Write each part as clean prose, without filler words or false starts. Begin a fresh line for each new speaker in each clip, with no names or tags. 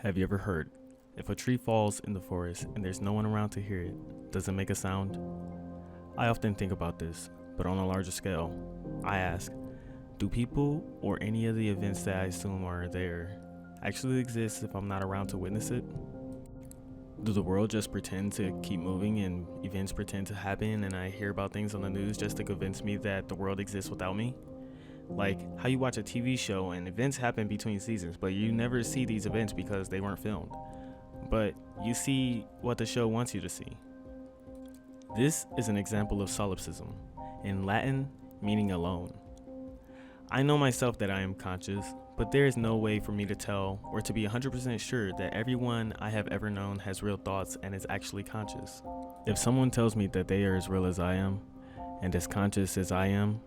Have you ever heard, if a tree falls in the forest and there's no one around to hear it, does it make a sound? I often think about this, but on a larger scale, I ask, do people or any of the events that I assume are there actually exist if I'm not around to witness it? Do the world just pretend to keep moving and events pretend to happen and I hear about things on the news just to convince me that the world exists without me? Like how you watch a TV show and events happen between seasons, but you never see these events because they weren't filmed. But you see what the show wants you to see. This is an example of solipsism, in Latin meaning alone. I know myself that I am conscious, but there is no way for me to tell or to be 100% sure that everyone I have ever known has real thoughts and is actually conscious. If someone tells me that they are as real as I am, and as conscious as I am,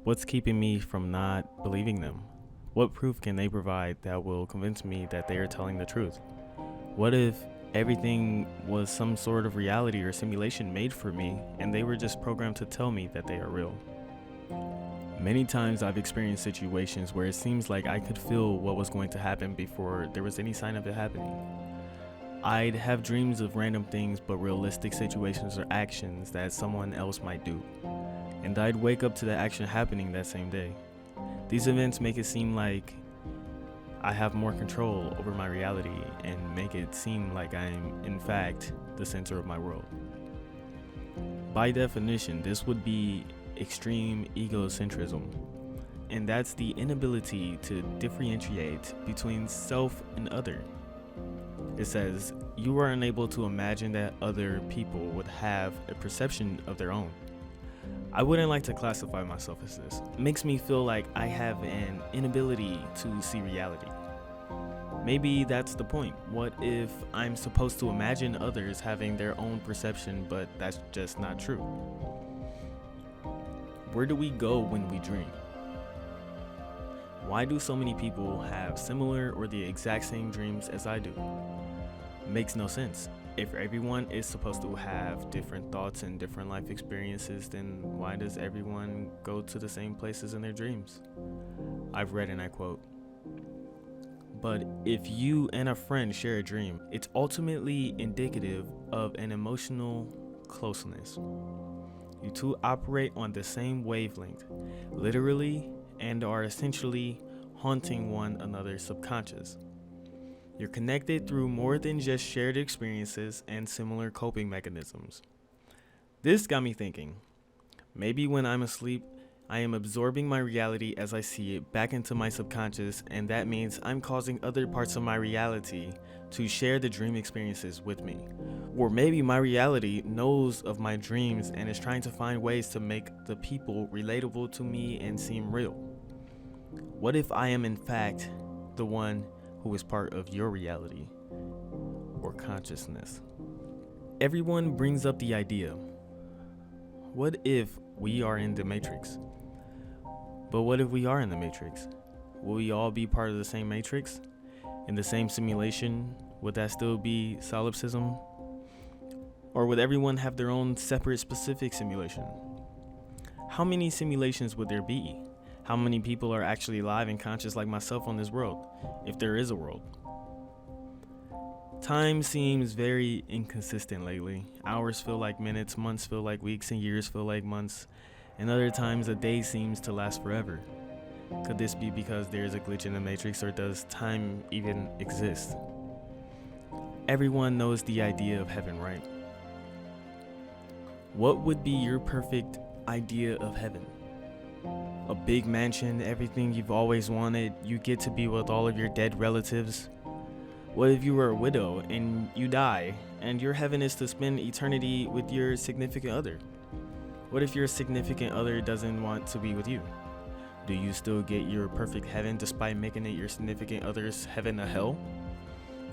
what's keeping me from not believing them? What proof can they provide that will convince me that they are telling the truth? What if everything was some sort of reality or simulation made for me and they were just programmed to tell me that they are real? Many times I've experienced situations where it seems like I could feel what was going to happen before there was any sign of it happening. I'd have dreams of random things but realistic situations or actions that someone else might do, and I'd wake up to the action happening that same day. These events make it seem like I have more control over my reality and make it seem like I'm, in fact, the center of my world. By definition, this would be extreme egocentrism, and that's the inability to differentiate between self and other. It says, you are unable to imagine that other people would have a perception of their own. I wouldn't like to classify myself as this. It makes me feel like I have an inability to see reality. Maybe that's the point. What if I'm supposed to imagine others having their own perception, but that's just not true? Where do we go when we dream? Why do so many people have similar or the exact same dreams as I do? Makes no sense. If everyone is supposed to have different thoughts and different life experiences, then why does everyone go to the same places in their dreams? I've read and I quote, "But if you and a friend share a dream, it's ultimately indicative of an emotional closeness. You two operate on the same wavelength, literally, and are essentially haunting one another's subconscious. You're connected through more than just shared experiences and similar coping mechanisms." This got me thinking, maybe when I'm asleep, I am absorbing my reality as I see it back into my subconscious, and that means I'm causing other parts of my reality to share the dream experiences with me. Or maybe my reality knows of my dreams and is trying to find ways to make the people relatable to me and seem real. What if I am in fact the one who is part of your reality or consciousness? Everyone brings up the idea, what if we are in the Matrix? But what if we are in the Matrix? Will we all be part of the same Matrix? In the same simulation? Would that still be solipsism? Or would everyone have their own separate specific simulation? How many simulations would there be? How many people are actually alive and conscious like myself on this world, if there is a world? Time seems very inconsistent lately. Hours feel like minutes, months feel like weeks, and years feel like months. And other times a day seems to last forever. Could this be because there is a glitch in the Matrix, or does time even exist? Everyone knows the idea of heaven, right? What would be your perfect idea of heaven? A big mansion, everything you've always wanted, you get to be with all of your dead relatives. What if you were a widow and you die, and your heaven is to spend eternity with your significant other? What if your significant other doesn't want to be with you? Do you still get your perfect heaven despite making it your significant other's heaven a hell?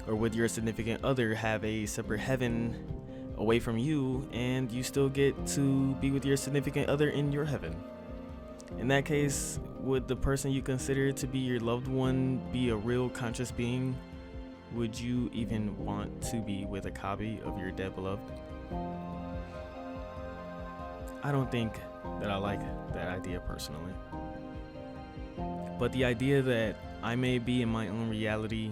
Or would your significant other have a separate heaven away from you and you still get to be with your significant other in your heaven? In that case, would the person you consider to be your loved one be a real conscious being? Would you even want to be with a copy of your dead beloved? I don't think that I like that idea personally. But the idea that I may be in my own reality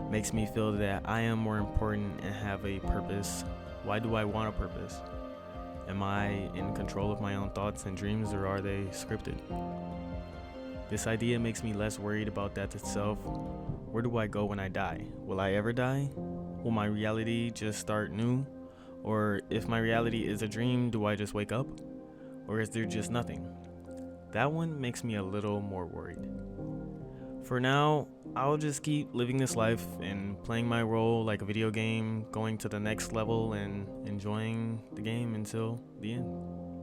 makes me feel that I am more important and have a purpose. Why do I want a purpose? Am I in control of my own thoughts and dreams, or are they scripted? This idea makes me less worried about death itself. Where do I go when I die? Will I ever die? Will my reality just start new? Or if my reality is a dream, do I just wake up? Or is there just nothing? That one makes me a little more worried. For now, I'll just keep living this life and playing my role like a video game, going to the next level and enjoying the game until the end.